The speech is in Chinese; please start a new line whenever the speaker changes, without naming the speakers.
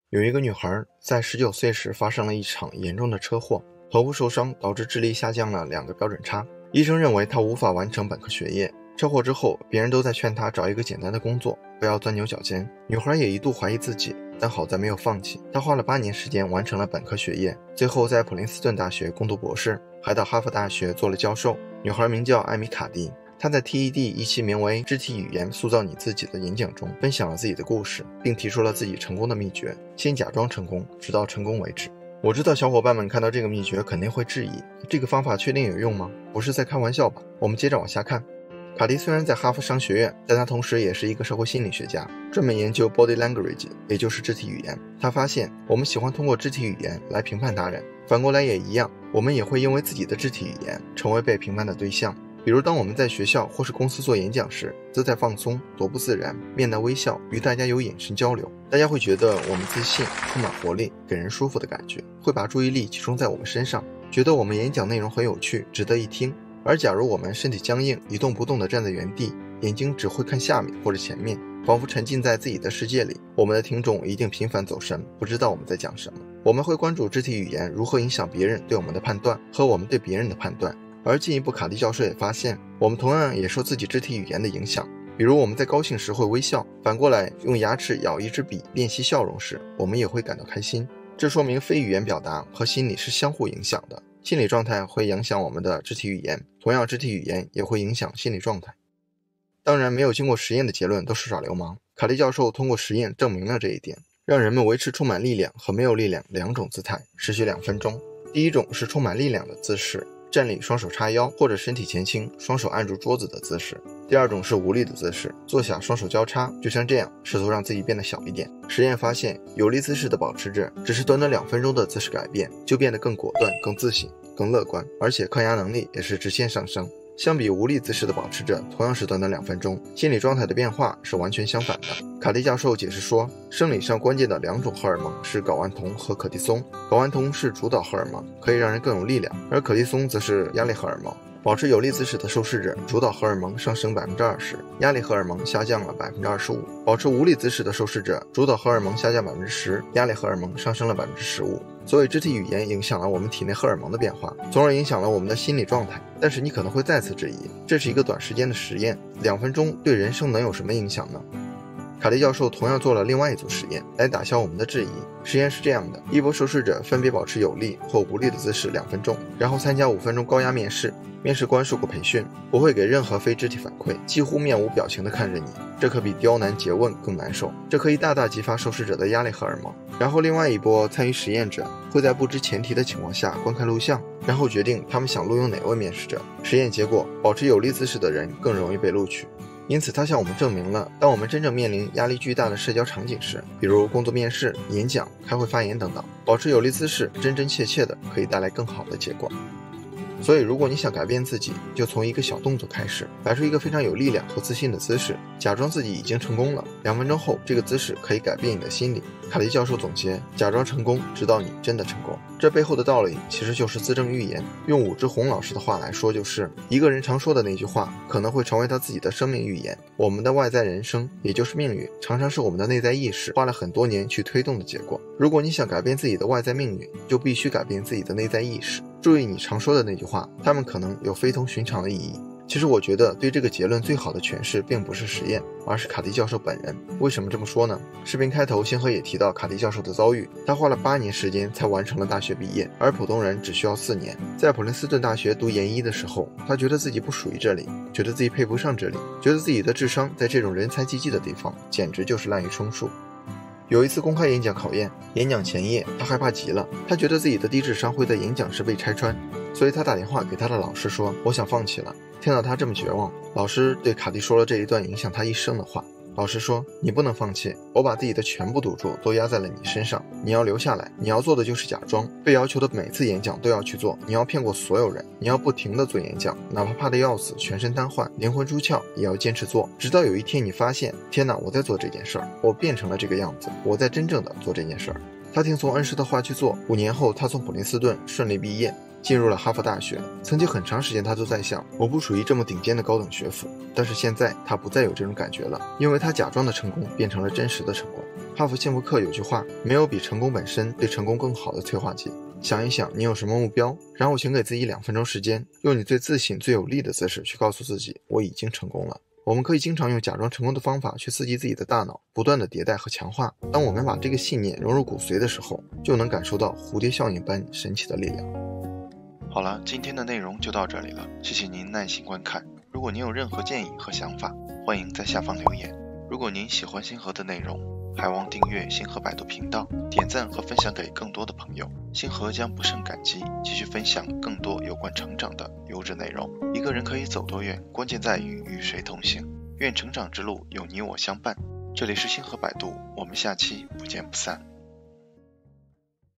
有一个女孩在19岁时发生了一场严重的车祸，头部受伤导致智力下降了2个标准差。医生认为她无法完成本科学业。车祸之后，别人都在劝她找一个简单的工作，不要钻牛角尖。女孩也一度怀疑自己，但好在没有放弃。她花了8年时间完成了本科学业，最后在普林斯顿大学攻读博士，还到哈佛大学做了教授。女孩名叫艾米卡蒂。他在 TED 一期名为《肢体语言塑造你自己》的演讲中分享了自己的故事，并提出了自己成功的秘诀：先假装成功，直到成功为止。我知道小伙伴们看到这个秘诀肯定会质疑，这个方法确定有用吗？不是在开玩笑吧？我们接着往下看。卡蒂虽然在哈佛商学院，但他同时也是一个社会心理学家，专门研究 body language， 也就是肢体语言。他发现我们喜欢通过肢体语言来评判他人，反过来也一样，我们也会因为自己的肢体语言成为被评判的对象。比如当我们在学校或是公司做演讲时，姿态放松，多不自然，面带微笑，与大家有眼神交流，大家会觉得我们自信，充满活力，给人舒服的感觉，会把注意力集中在我们身上，觉得我们演讲内容很有趣，值得一听。而假如我们身体僵硬，一动不动地站在原地，眼睛只会看下面或者前面，仿佛沉浸在自己的世界里，我们的听众一定频繁走神，不知道我们在讲什么。我们会关注肢体语言如何影响别人对我们的判断和我们对别人的判断。而进一步，卡蒂教授也发现，我们同样也受自己肢体语言的影响。比如我们在高兴时会微笑，反过来用牙齿咬一支笔练习笑容时，我们也会感到开心。这说明非语言表达和心理是相互影响的，心理状态会影响我们的肢体语言，同样肢体语言也会影响心理状态。当然，没有经过实验的结论都是耍流氓。卡蒂教授通过实验证明了这一点，让人们维持充满力量和没有力量2种姿态，持续2分钟。第一种是充满力量的姿势，站立双手叉腰或者身体前倾，双手按住桌子的姿势。第二种是无力的姿势，坐下双手交叉，就像这样，试图让自己变得小一点。实验发现，有力姿势的保持者只是短短2分钟的姿势改变，就变得更果断、更自信、更乐观，而且抗压能力也是直线上升。相比无力姿势的保持者，同样是短短2分钟，心理状态的变化是完全相反的。卡蒂教授解释说，生理上关键的2种荷尔蒙是睾丸酮和可蒂松。睾丸酮是主导荷尔蒙，可以让人更有力量，而可蒂松则是压力荷尔蒙。保持有力姿势的受试者，主导荷尔蒙上升 20%， 压力荷尔蒙下降了 25%。保持无力姿势的受试者，主导荷尔蒙下降 10%， 压力荷尔蒙上升了 15%。所以肢体语言影响了我们体内荷尔蒙的变化，从而影响了我们的心理状态。但是你可能会再次质疑，这是一个短时间的实验，2分钟对人生能有什么影响呢？卡蒂教授同样做了另外一组实验来打消我们的质疑。实验是这样的，一波受试者分别保持有力或无力的姿势2分钟，然后参加5分钟高压面试。面试官受过培训，不会给任何非肢体反馈，几乎面无表情地看着你，这可比刁难诘问更难受，这可以大大激发受试者的压力荷尔蒙。然后另外一波参与实验者会在不知前提的情况下观看录像，然后决定他们想录用哪位面试者。实验结果，保持有力姿势的人更容易被录取。因此它向我们证明了，当我们真正面临压力巨大的社交场景时，比如工作面试、演讲、开会发言等等，保持有力姿势真真切切的可以带来更好的结果。所以如果你想改变自己，就从一个小动作开始，摆出一个非常有力量和自信的姿势，假装自己已经成功了，2分钟后这个姿势可以改变你的心理。卡蒂教授总结，假装成功直到你真的成功。这背后的道理其实就是自证预言，用武志红老师的话来说，就是一个人常说的那句话可能会成为他自己的生命预言。我们的外在人生，也就是命运，常常是我们的内在意识花了很多年去推动的结果。如果你想改变自己的外在命运，就必须改变自己的内在意识。注意你常说的那句话，它们可能有非同寻常的意义。其实我觉得对这个结论最好的诠释并不是实验，而是卡蒂教授本人。为什么这么说呢？视频开头星河也提到卡蒂教授的遭遇，他花了8年时间才完成了大学毕业，而普通人只需要4年。在普林斯顿大学读研1的时候，他觉得自己不属于这里，觉得自己配不上这里，觉得自己的智商在这种人才济济的地方简直就是滥竽充数。有一次公开演讲考验，演讲前夜他害怕极了，他觉得自己的低智商会在演讲时被拆穿，所以他打电话给他的老师说，我想放弃了。听到他这么绝望，老师对卡蒂说了这一段影响他一生的话。老师说，你不能放弃，我把自己的全部赌注都压在了你身上，你要留下来，你要做的就是假装，被要求的每次演讲都要去做，你要骗过所有人，你要不停地做演讲，哪怕怕得要死，全身瘫痪，灵魂出窍，也要坚持做，直到有一天你发现，天哪，我在做这件事儿，我变成了这个样子，我在真正的做这件事儿。他听从恩师的话去做，5年后他从普林斯顿顺利毕业，进入了哈佛大学。曾经很长时间他都在想，我不属于这么顶尖的高等学府，但是现在他不再有这种感觉了，因为他假装的成功变成了真实的成功。哈佛幸福课有句话，没有比成功本身对成功更好的催化剂。想一想你有什么目标，然后请给自己2分钟时间，用你最自信最有力的姿势去告诉自己，我已经成功了。我们可以经常用假装成功的方法去刺激自己的大脑，不断的迭代和强化。当我们把这个信念融入骨髓的时候，就能感受到蝴蝶效应般神奇的力量。
好了，今天的内容就到这里了，谢谢您耐心观看。如果您有任何建议和想法，欢迎在下方留言。如果您喜欢星河的内容，还望订阅星河百度频道，点赞和分享给更多的朋友。星河将不胜感激，继续分享更多有关成长的优质内容。一个人可以走多远，关键在于与谁同行。愿成长之路有你我相伴。这里是星河百度，我们下期不见不散。